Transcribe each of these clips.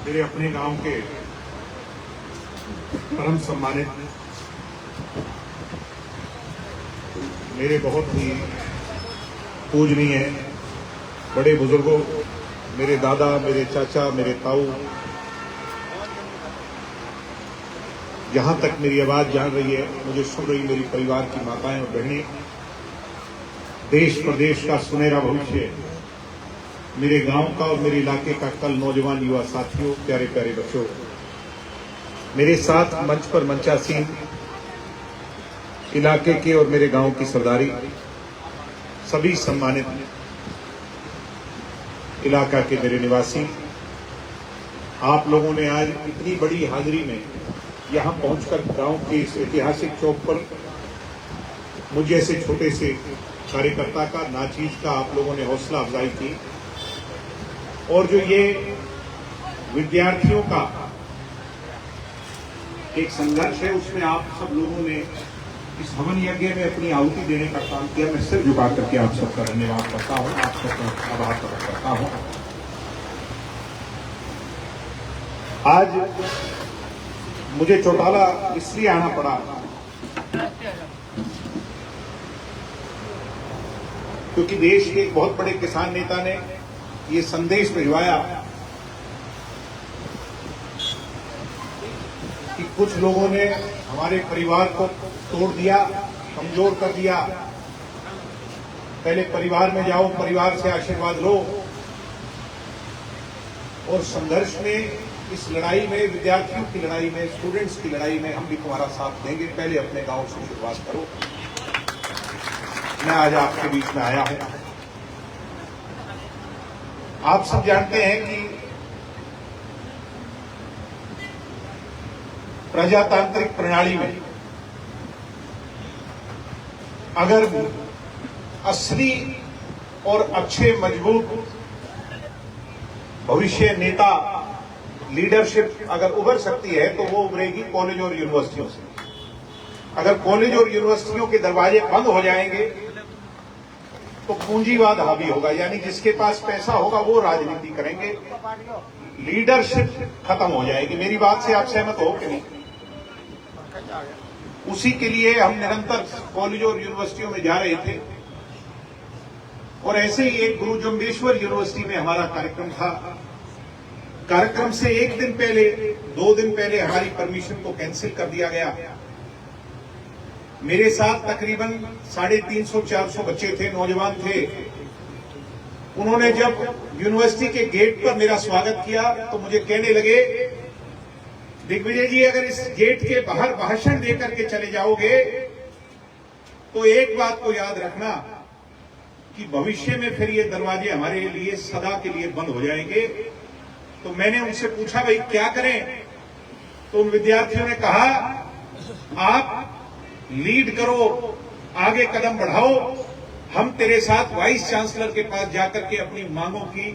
मेरे अपने गांव के परम सम्मानित मेरे बहुत ही पूजनीय बड़े बुजुर्गों, मेरे दादा, मेरे चाचा, मेरे ताऊ, जहां तक मेरी आवाज जान रही है, मुझे सुन रही मेरी परिवार की माताएं और बहनें, देश प्रदेश का सुनहरा भविष्य, मेरे गांव का और मेरे इलाके का कल नौजवान युवा साथियों, प्यारे प्यारे बच्चों, मेरे साथ मंच पर मंचासीन इलाके के और मेरे गांव की सरदारी, सभी सम्मानित इलाका के मेरे निवासी, आप लोगों ने आज इतनी बड़ी हाजिरी में यहां पहुंचकर गांव के इस ऐतिहासिक चौक पर मुझ जैसे छोटे से कार्यकर्ता का, नाचीज का आप लोगों ने हौसला अफजाई की, और जो ये विद्यार्थियों का एक संघर्ष है, उसमें आप सब लोगों ने इस हवन यज्ञ में अपनी आहुति देने का काम किया। मैं सिर झुका करके आप सबका धन्यवाद करता हूं, आप सबका आभार प्रकट करता हूं। आज मुझे चौटाला इसलिए आना पड़ा क्योंकि देश के एक बहुत बड़े किसान नेता ने ये संदेश भिजवाया कि कुछ लोगों ने हमारे परिवार को तोड़ दिया, कमजोर कर दिया। पहले परिवार में जाओ, परिवार से आशीर्वाद लो, और संघर्ष में, इस लड़ाई में, विद्यार्थियों की लड़ाई में, स्टूडेंट्स की लड़ाई में हम भी तुम्हारा साथ देंगे। पहले अपने गांव से शुरुआत करो। मैं आज आपके बीच में आया हूं। आप सब जानते हैं कि प्रजातांत्रिक प्रणाली में अगर असली और अच्छे मजबूत भविष्य नेता, लीडरशिप अगर उभर सकती है तो वो उभरेगी कॉलेज और यूनिवर्सिटियों से। अगर कॉलेज और यूनिवर्सिटियों के दरवाजे बंद हो जाएंगे तो पूंजीवाद हावी होगा, यानी जिसके पास पैसा होगा वो राजनीति करेंगे, लीडरशिप खत्म हो जाएगी। मेरी बात से आप सहमत हो कि नहीं? उसी के लिए हम निरंतर कॉलेज और यूनिवर्सिटियों में जा रहे थे, और ऐसे ही एक गुरु जम्बेश्वर यूनिवर्सिटी में हमारा कार्यक्रम था। कार्यक्रम से एक दिन पहले, 2 दिन पहले हमारी परमिशन को कैंसिल कर दिया गया। मेरे साथ तकरीबन 350-400 बच्चे थे, नौजवान थे। उन्होंने जब यूनिवर्सिटी के गेट पर मेरा स्वागत किया तो मुझे कहने लगे, दिग्विजय जी, अगर इस गेट के बाहर भाषण देकर के चले जाओगे तो एक बात को याद रखना कि भविष्य में फिर ये दरवाजे हमारे लिए सदा के लिए बंद हो जाएंगे। तो मैंने उनसे पूछा, भाई क्या करें? तो उन विद्यार्थियों ने कहा, आप लीड करो, आगे कदम बढ़ाओ, हम तेरे साथ वाइस चांसलर के पास जाकर के अपनी मांगों की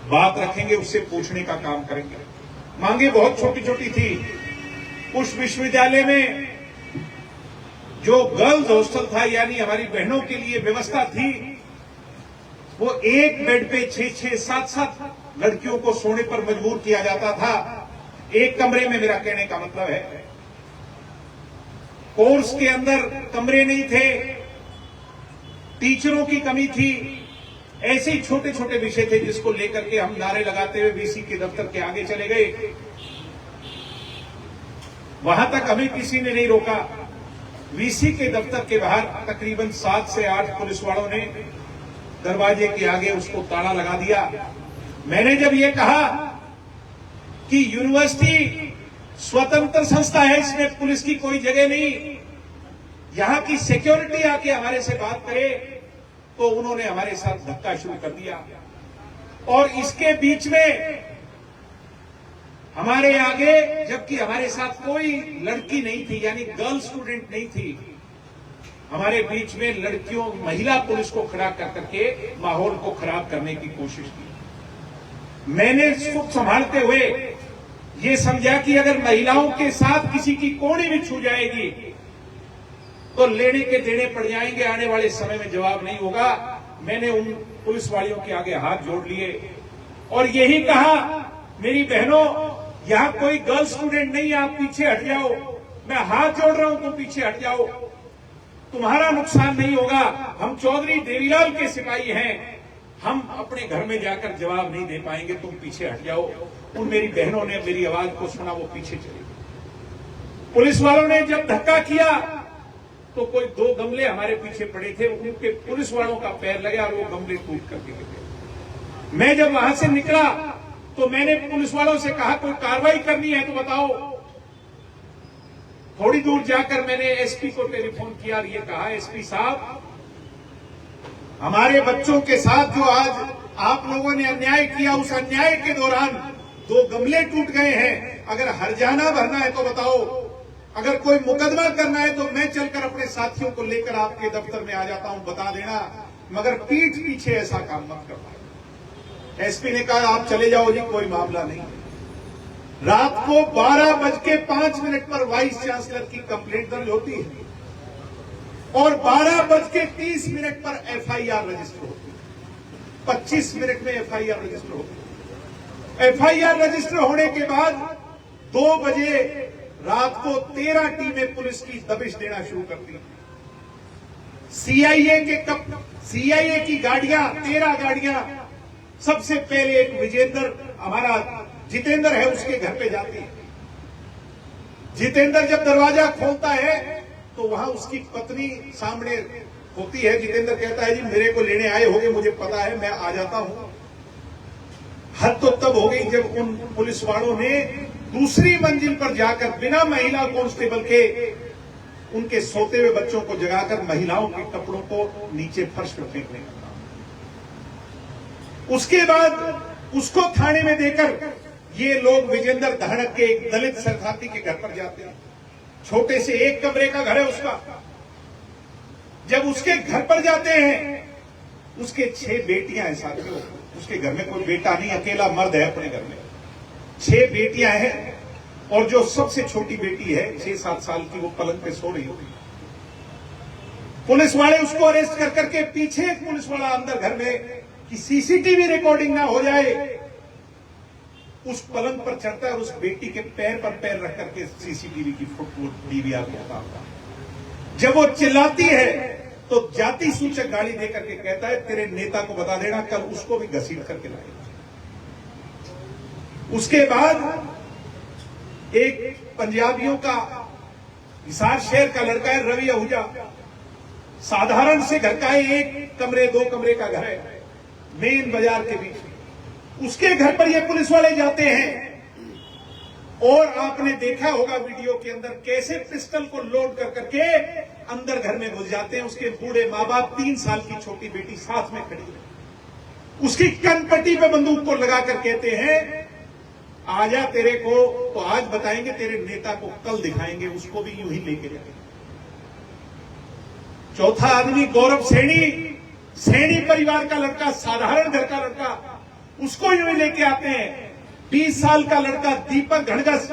बात रखेंगे, उससे पूछने का काम करेंगे। मांगे बहुत छोटी छोटी थी। उस विश्वविद्यालय में जो गर्ल्स हॉस्टल था, यानी हमारी बहनों के लिए व्यवस्था थी, वो एक बेड पे 6-6, 7-7 लड़कियों को सोने पर मजबूर किया जाता था, एक कमरे में। मेरा कहने का मतलब है, कोर्स के अंदर कमरे नहीं थे, टीचरों की कमी थी। ऐसे ही छोटे छोटे विषय थे जिसको लेकर के हम नारे लगाते हुए वीसी के दफ्तर के आगे चले गए। वहां तक हमें किसी ने नहीं रोका। वीसी के दफ्तर के बाहर तकरीबन 7 से 8 पुलिस वालों ने दरवाजे के आगे उसको ताला लगा दिया। मैंने जब ये कहा कि यूनिवर्सिटी स्वतंत्र संस्था है, इसमें पुलिस की कोई जगह नहीं, यहां की सिक्योरिटी आके हमारे से बात करे, तो उन्होंने हमारे साथ धक्का शुरू कर दिया। और इसके बीच में हमारे आगे, जबकि हमारे साथ कोई लड़की नहीं थी, यानी गर्ल स्टूडेंट नहीं थी, हमारे बीच में लड़कियों, महिला पुलिस को खड़ा कर करके माहौल को खराब करने की कोशिश की। मैंने सुख संभालते हुए ये समझा कि अगर महिलाओं के साथ किसी की कोड़ी भी छू जाएगी तो लेने के देने पड़ जाएंगे, आने वाले समय में जवाब नहीं होगा। मैंने उन पुलिस वालियों के आगे हाथ जोड़ लिए और यही कहा, मेरी बहनों, यहां कोई गर्ल स्टूडेंट नहीं है, आप पीछे हट जाओ। मैं हाथ जोड़ रहा हूं, तुम पीछे हट जाओ, तुम्हारा नुकसान नहीं होगा। हम चौधरी देवीलाल के सिपाही हैं, हम अपने घर में जाकर जवाब नहीं दे पाएंगे, तुम पीछे हट जाओ। उन मेरी बहनों ने मेरी आवाज को सुना, वो पीछे चली गई। पुलिस वालों ने जब धक्का किया तो कोई 2 गमले हमारे पीछे पड़े थे, उनके पुलिस वालों का पैर लगा और वो गमले टूट करके गिरे। मैं जब वहां से निकला तो मैंने पुलिस वालों से कहा कोई कार्रवाई करनी है तो बताओ। थोड़ी दूर जाकर मैंने एसपी को टेलीफोन किया और ये कहा, एसपी साहब, हमारे बच्चों के साथ जो आज आप लोगों ने अन्याय किया, उस अन्याय के दौरान 2 गमले टूट गए हैं। अगर हर्जाना भरना है तो बताओ, अगर कोई मुकदमा करना है तो मैं चलकर अपने साथियों को लेकर आपके दफ्तर में आ जाता हूं, बता देना, मगर पीठ पीछे ऐसा काम मत करना। एसपी ने कहा आप चले जाओ जी, कोई मामला नहीं। रात को 12:05 पर वाइस चांसलर की कंप्लेंट दर्ज होती है और 12:30 पर एफआईआर रजिस्टर होती है। 25 मिनट में एफआईआर रजिस्टर होती है। एफआईआर रजिस्टर होने के बाद 2 बजे रात को 13 टीमें पुलिस की दबिश देना शुरू करती हैं। सीआईए की गाड़ियां, 13 गाड़ियां, सबसे पहले एक विजेंद्र, हमारा जितेंद्र है, उसके घर पे जाती है। जितेंद्र जब दरवाजा खोलता है तो वहां उसकी पत्नी सामने होती है। जितेंद्र कहता है जी मेरे को लेने आए होंगे, मुझे पता है, मैं आ जाता हूं। हद तो तब हो गई जब उन पुलिस वालों ने दूसरी मंजिल पर जाकर बिना महिला कांस्टेबल के उनके सोते हुए बच्चों को जगाकर महिलाओं के कपड़ों को नीचे फर्श पर फेंकने का काम। उसके बाद उसको थाने में देकर ये लोग विजेंद्र धड़क के एक दलित शरणार्थी के घर पर जाते हैं। छोटे से 1 कमरे का घर है उसका। जब उसके घर पर जाते हैं, उसके 6 बेटियां हैं साथियों। उसके घर में कोई बेटा नहीं, अकेला मर्द है अपने घर में। 6 बेटियां हैं और जो सबसे छोटी बेटी है 6-7 साल की, वो पलंग पे सो रही होगी। पुलिस वाले उसको अरेस्ट कर करके, पीछे एक पुलिस वाला अंदर घर में कि सीसीटीवी रिकॉर्डिंग ना हो जाए, उस पलंग पर चढ़ता है और उस बेटी के पैर पर पैर रख करके सीसीटीवी की फोटो डीवीआर को उतारता। जब वो चिल्लाती है तो जाति सूचक गाली देकर के कहता है तेरे नेता को बता देना, कल उसको भी घसीट करके लाएगा। उसके बाद एक पंजाबियों का, हिसार शहर का लड़का है रवि आहूजा, साधारण से घर का है, 1 कमरे 2 कमरे का घर है, मेन बाजार के बीच में। उसके घर पर ये पुलिस वाले जाते हैं और आपने देखा होगा वीडियो के अंदर कैसे पिस्टल को लोड कर करके अंदर घर में घुस जाते हैं। उसके बूढ़े माँ बाप, 3 साल की छोटी बेटी साथ में खड़ी है। उसकी कनपट्टी पे बंदूक को लगाकर कहते हैं आजा, तेरे को तो आज बताएंगे, तेरे नेता को कल दिखाएंगे, उसको भी यूं ही लेके जाएंगे। चौथा आदमी गौरव सैनी परिवार का लड़का, साधारण घर का लड़का, उसको यूं ही लेके आते हैं। 20 साल का लड़का दीपक घड़गस,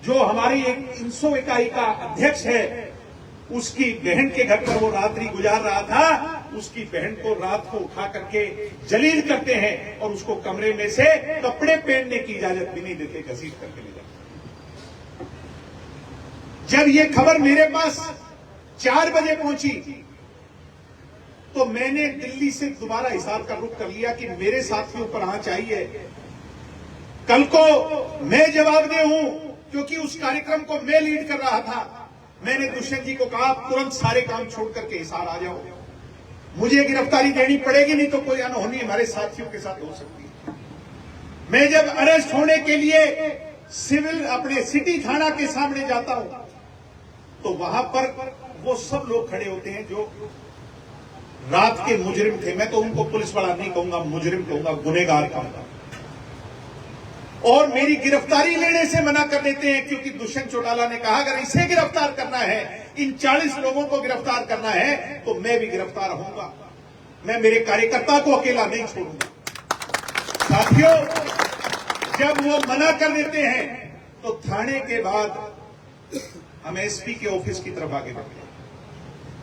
जो हमारी एक इंसो इकाई का अध्यक्ष है, उसकी बहन के घर पर वो रात्रि गुजार रहा था। उसकी बहन को रात को उठा करके जलील करते हैं और उसको कमरे में से कपड़े पहनने की इजाजत भी नहीं देते, घसीट करके ले जाते। जब ये खबर मेरे पास 4 बजे पहुंची तो मैंने दिल्ली से दोबारा हिसार का रुख कर लिया कि मेरे साथियों पर आना चाहिए। कल को मैं जवाबदेह हूं, क्योंकि उस कार्यक्रम को मैं लीड कर रहा था। मैंने दुष्यंत जी को कहा तुरंत सारे काम छोड़ करके हिसार आ जाओ, मुझे गिरफ्तारी देनी पड़ेगी, नहीं तो कोई अनहोनी हमारे साथियों के साथ हो सकती है। मैं जब अरेस्ट होने के लिए सिविल अपने सिटी थाना के सामने जाता हूं तो वहां पर वो सब लोग खड़े होते हैं जो रात के मुजरिम थे। मैं तो उनको पुलिस वाला नहीं कहूंगा, मुजरिम कहूंगा, गुनहगार कहूंगा। और मेरी गिरफ्तारी लेने से मना कर देते हैं, क्योंकि दुष्यंत चौटाला ने कहा अगर इसे गिरफ्तार करना है, इन 40 लोगों को गिरफ्तार करना है, तो मैं भी गिरफ्तार होऊंगा। मैं मेरे कार्यकर्ता को अकेला नहीं छोड़ूंगा। साथियों, जब वो मना कर देते हैं तो थाने के बाद हम एसपी के ऑफिस की तरफ आगे बढ़ते हैं।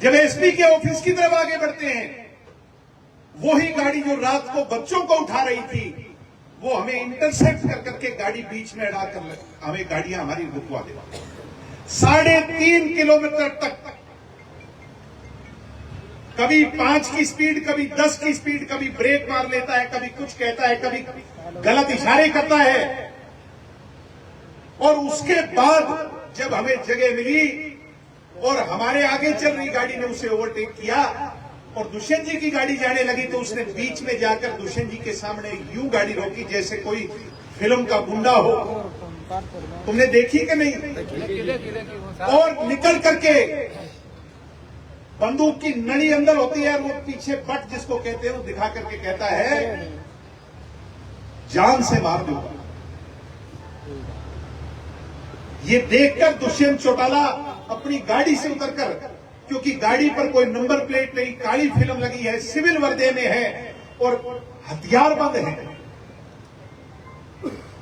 जब एसपी के ऑफिस की तरफ आगे बढ़ते हैं, वही गाड़ी जो रात को बच्चों को उठा रही थी, वो हमें इंटरसेप्ट कर करके गाड़ी बीच में अड़ा कर हमें गाड़ियां हमारी रुकवा दे। 3.5 किलोमीटर तक कभी 5 की स्पीड, कभी 10 की स्पीड, कभी ब्रेक मार लेता है, कभी कुछ कहता है, कभी गलत इशारे करता है। और उसके बाद जब हमें जगह मिली और हमारे आगे चल रही गाड़ी ने उसे ओवरटेक किया और दुष्यंत जी की गाड़ी जाने लगी तो उसने बीच में जाकर दुष्यंत जी के सामने यूं गाड़ी रोकी जैसे कोई फिल्म का गुंडा हो। तुमने देखी कि नहीं? और निकल करके बंदूक की नली अंदर होती है और वो पीछे बट जिसको कहते हैं वो दिखा करके कहता है जान से मार दूंगा। ये देखकर दुष्यंत चौटाला अपनी गाड़ी से उतरकर, क्योंकि गाड़ी पर कोई नंबर प्लेट नहीं, काली फिल्म लगी है, सिविल वर्दी में है और हथियारबंद है,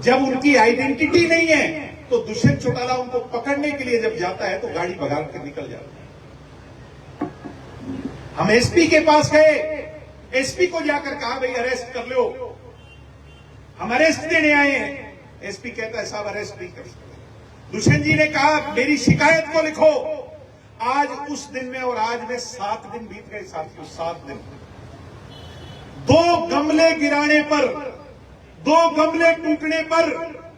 जब उनकी आइडेंटिटी नहीं है तो दुष्यंत चौटाला उनको पकड़ने के लिए जब जाता है तो गाड़ी भगा कर निकल जाता है। हम एसपी के पास गए, एसपी को जाकर कहा भाई अरेस्ट कर लो, हम अरेस्ट देने आए हैं। एसपी कहता है साहब अरेस्ट नहीं कर सकते। दुष्यंत जी ने कहा मेरी शिकायत को लिखो। आज उस दिन में और आज में 7 दिन बीत गए साथियों, 7 दिन। 2 गमले गिराने पर, 2 गमले टूटने पर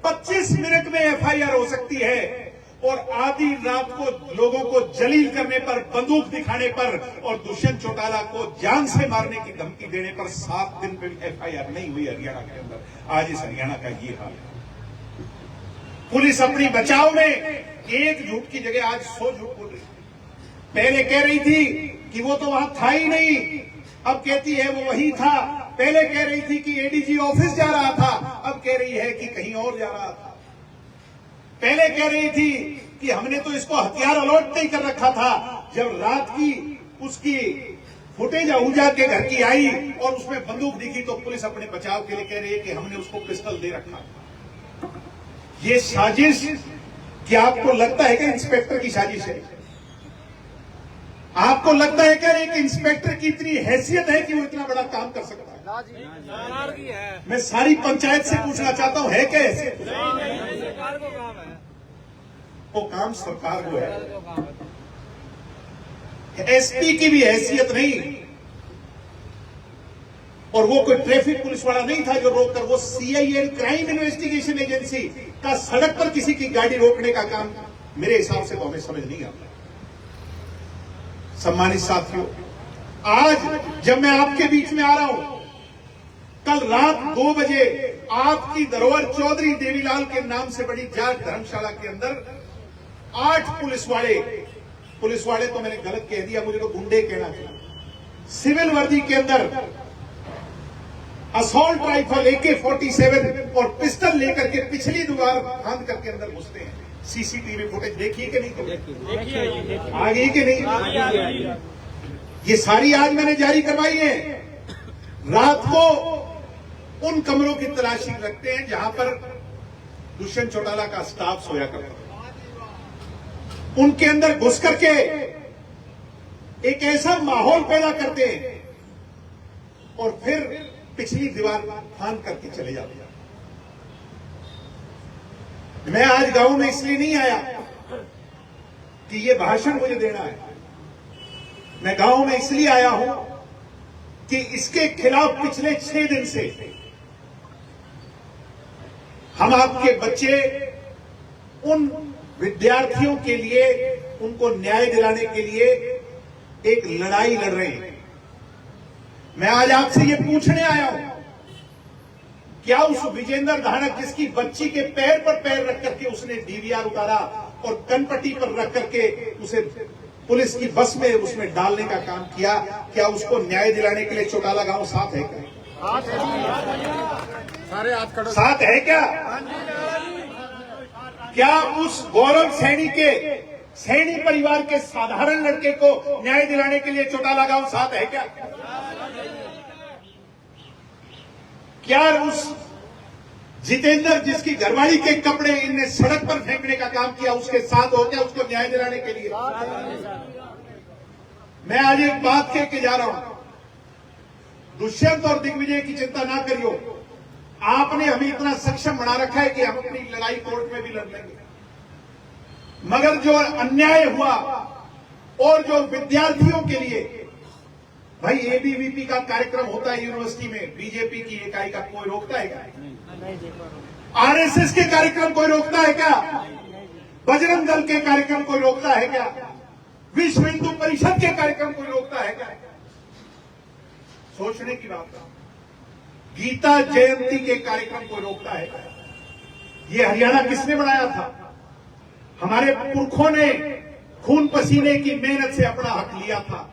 25 मिनट में एफआईआर हो सकती है और आधी रात को लोगों को जलील करने पर, बंदूक दिखाने पर और दुष्यंत चौटाला को जान से मारने की धमकी देने पर 7 दिन में एफआईआर नहीं हुई हरियाणा के अंदर। आज इस हरियाणा का ये हाल है। पुलिस अपनी बचाव में एक झूठ की जगह आज 100 झूठ बोल रही है। पहले कह रही थी कि वो तो वहां था ही नहीं, अब कहती है वो वही था। पहले कह रही थी कि एडीजी ऑफिस जा रहा था, अब कह रही है कि कहीं और जा रहा था। पहले कह रही थी कि हमने तो इसको हथियार अलॉट नहीं कर रखा था। जब रात की उसकी फुटेज आहूजा के घर की आई और उसमें बंदूक दिखी तो पुलिस अपने बचाव के लिए कह रही है कि हमने उसको पिस्टल दे रखा। ये साजिश, क्या आपको लगता है कि इंस्पेक्टर की साजिश है? आपको लगता है क्या एक इंस्पेक्टर की इतनी हैसियत है कि वो इतना बड़ा काम कर सकता है? मैं सारी पंचायत से पूछना चाहता हूं, है क्या हैसियत? सरकार को काम है, वो काम सरकार को है। एसपी की भी हैसियत नहीं और वो कोई ट्रैफिक पुलिस वाला नहीं था जो रोककर, वो सीआईए क्राइम इन्वेस्टिगेशन एजेंसी का सड़क पर किसी की गाड़ी रोकने का काम मेरे हिसाब से तो हमें समझ नहीं आता। सम्मानित साथियों, आज जब मैं आपके बीच में आ रहा हूं, कल रात 2 बजे आपकी धरोहर चौधरी देवीलाल के नाम से बड़ी जाट धर्मशाला के अंदर 8 पुलिस वाले तो मैंने गलत कह दिया, मुझे तो गुंडे कहना चाहिए, सिविल वर्दी के अंदर असॉल्ट राइफल AK-47 और पिस्टल लेकर के पिछली दीवार फांद करके अंदर घुसते हैं। सीसीटीवी फुटेज देखिए कि नहीं? तो आ गई कि नहीं? ये सारी आज मैंने जारी करवाई है। रात को उन कमरों की तलाशी रखते हैं जहां पर दुष्यंत चौटाला का स्टाफ सोया करता है। उनके अंदर घुस करके एक ऐसा माहौल पैदा करते हैं और फिर पिछली दीवार फांद करके चले जाते हैं। मैं आज गांव में इसलिए नहीं आया कि ये भाषण मुझे देना है। मैं गांव में इसलिए आया हूं कि इसके खिलाफ पिछले 6 दिन से हम आपके बच्चे, उन विद्यार्थियों के लिए, उनको न्याय दिलाने के लिए एक लड़ाई लड़ रहे हैं। मैं आज आपसे ये पूछने आया हूं, क्या उस विजेंद्र धानक जिसकी बच्ची के पैर पर पैर रख करके उसने डीवीआर उतारा और कनपट्टी पर रख करके उसे पुलिस की बस में उसमें डालने का काम किया, क्या उसको न्याय दिलाने के लिए चौटाला गांव साथ है क्या? साथ है क्या? क्या उस गौरव सैनी के, सैनी परिवार के साधारण लड़के को न्याय दिलाने के लिए चौटाला गांव साथ है क्या? क्या उस जितेंद्र जिसकी घरवाली के कपड़े इनने सड़क पर फेंकने का काम किया उसके साथ हो क्या उसको न्याय दिलाने के लिए? मैं आज एक बात कह के जा रहा हूं, दुष्यंत और दिग्विजय की चिंता ना करियो। आपने हमें इतना सक्षम बना रखा है कि हम अपनी लड़ाई कोर्ट में भी लड़ लेंगे, मगर जो अन्याय हुआ और जो विद्यार्थियों के लिए, भाई एबीवीपी का कार्यक्रम होता है यूनिवर्सिटी में, बीजेपी की इकाई का कोई रोकता है क्या? आरएसएस के कार्यक्रम कोई रोकता है क्या? बजरंग दल के कार्यक्रम कोई रोकता है क्या? विश्व हिंदू परिषद के कार्यक्रम कोई रोकता है क्या? सोचने की बात है। गीता जयंती के कार्यक्रम को रोकता है क्या? ये हरियाणा किसने बनाया था? हमारे पुरखों ने खून पसीने की मेहनत से अपना हक लिया था।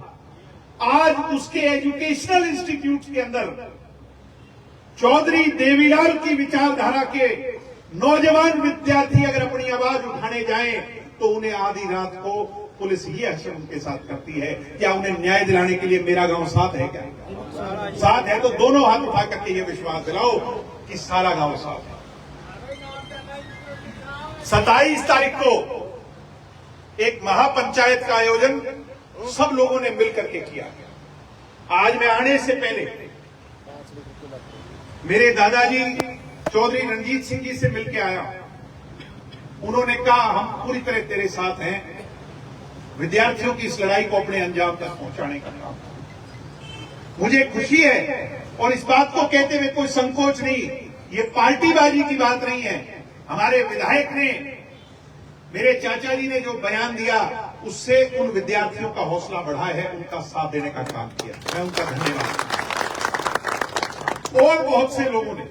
आज उसके एजुकेशनल इंस्टीट्यूट के अंदर चौधरी देवीलाल की विचारधारा के नौजवान विद्यार्थी अगर अपनी आवाज उठाने जाएं तो उन्हें आधी रात को पुलिस ये एक्शन उनके साथ करती है। क्या उन्हें न्याय दिलाने के लिए मेरा गांव साथ है क्या? साथ है तो दोनों हाथ उठा करके ये विश्वास दिलाओ कि सारा गांव साथ है। 27 तारीख को एक महापंचायत का आयोजन सब लोगों ने मिलकर के किया। आज मैं आने से पहले मेरे दादाजी चौधरी रणजीत सिंह जी से मिलकर आया। उन्होंने कहा हम पूरी तरह तेरे साथ हैं, विद्यार्थियों की इस लड़ाई को अपने अंजाम तक पहुंचाने का काम। मुझे खुशी है और इस बात को कहते हुए कोई संकोच नहीं, ये पार्टीबाजी की बात नहीं है। हमारे विधायक ने, मेरे चाचा जी ने जो बयान दिया उससे उन विद्यार्थियों का हौसला बढ़ा है, उनका साथ देने का काम किया, मैं उनका धन्यवाद। और बहुत से लोगों ने,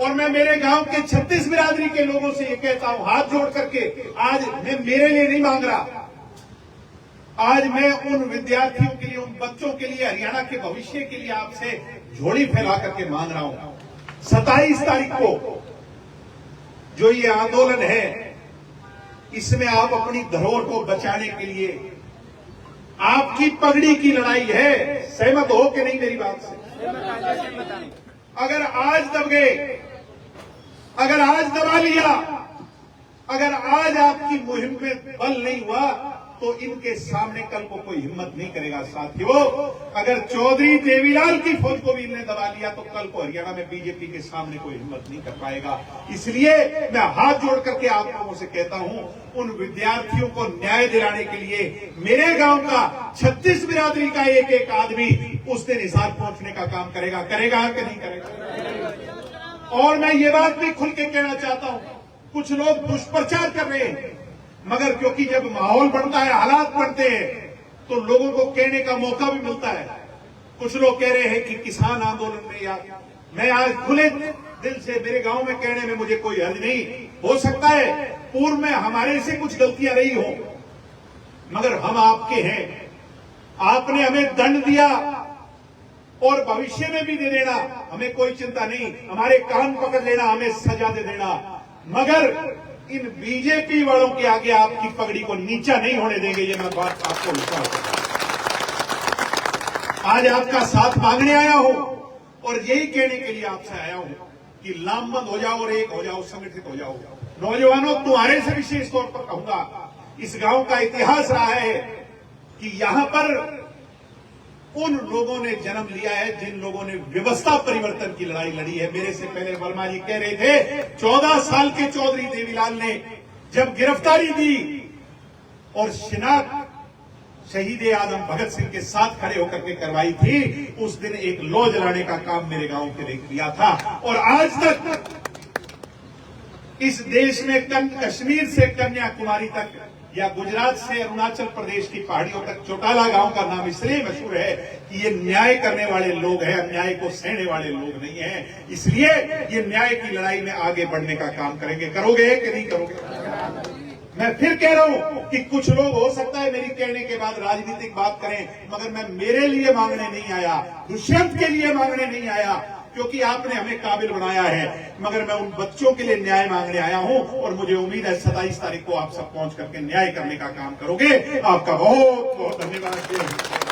और मैं मेरे गांव के 36 बिरादरी के लोगों से ये कहता हूं हाथ जोड़ करके, आज मैं मेरे लिए नहीं मांग रहा, आज मैं उन विद्यार्थियों के लिए, उन बच्चों के लिए, हरियाणा के भविष्य के लिए आपसे झोली फैला करके मांग रहा हूं। 27 तारीख को जो ये आंदोलन है, इसमें आप अपनी धरोहर को बचाने के लिए आपकी पगड़ी की लड़ाई है। सहमत हो कि नहीं मेरी बात से? अगर आज दब गए, अगर आज दबा लिया, अगर आज आपकी मुहिम में बल नहीं हुआ तो इनके सामने कल को कोई हिम्मत नहीं करेगा। साथियों, अगर चौधरी देवीलाल की फौज को भी इनने दबा लिया तो कल को हरियाणा में बीजेपी के सामने कोई हिम्मत नहीं कर पाएगा। इसलिए मैं हाथ जोड़ करके आप लोगों से कहता हूं, उन विद्यार्थियों को न्याय दिलाने के लिए मेरे गांव का 36 बिरादरी का एक एक आदमी उस दिन हिसार पहुंचने का काम करेगा। करेगा कि नहीं करेगा? और मैं ये बात भी खुल के कहना चाहता हूं, कुछ लोग दुष्प्रचार कर रहे हैं, मगर क्योंकि जब माहौल बनता है, हालात बनते हैं, तो लोगों को कहने का मौका भी मिलता है। कुछ लोग कह रहे हैं कि किसान आंदोलन में, या मैं आज खुले दिल से मेरे गांव में कहने में मुझे कोई हर्ज नहीं। हो सकता है पूर्व में हमारे से कुछ गलतियां रही हो, मगर हम आपके हैं, आपने हमें दंड दिया और भविष्य में भी दे देना, हमें कोई चिंता नहीं। हमारे कान पकड़ लेना, हमें सजा दे देना, मगर इन बीजेपी वालों के आगे आपकी पगड़ी को नीचा नहीं होने देंगे। ये मैं बात आपको विश्वास है। आज आपका साथ मांगने आया हूं और यही कहने के लिए आपसे आया हूं कि लामबंद हो जाओ और एक हो जाओ, संगठित हो जाओ। नौजवानों, तुम्हारे से विशेष तौर पर कहूंगा, इस गांव का इतिहास रहा है कि यहां पर उन लोगों ने जन्म लिया है जिन लोगों ने व्यवस्था परिवर्तन की लड़ाई लड़ी है। मेरे से पहले वर्मा जी कह रहे थे 14 साल के चौधरी देवीलाल ने जब गिरफ्तारी दी और शिनाख्त शहीद आजम भगत सिंह के साथ खड़े होकर के करवाई थी, उस दिन एक लौ जलाने का काम मेरे गांव के लिए किया था। और आज तक इस देश में कश्मीर से कन्याकुमारी तक या गुजरात से अरुणाचल प्रदेश की पहाड़ियों तक चौटाला गांव का नाम इसलिए मशहूर है कि ये न्याय करने वाले लोग हैं, अन्याय को सहने वाले लोग नहीं हैं। इसलिए ये न्याय की लड़ाई में आगे बढ़ने का काम करेंगे। करोगे कि नहीं करोगे? मैं फिर कह रहा हूं कि कुछ लोग हो सकता है मेरी कहने के बाद राजनीतिक बात करें, मगर मैं मेरे लिए मांगने नहीं आया, दुष्यंत के लिए मांगने नहीं आया, क्योंकि आपने हमें काबिल बनाया है, मगर मैं उन बच्चों के लिए न्याय मांगने आया हूं। और मुझे उम्मीद है 27 तारीख को आप सब पहुंच करके न्याय करने का काम करोगे। आपका बहुत बहुत धन्यवाद।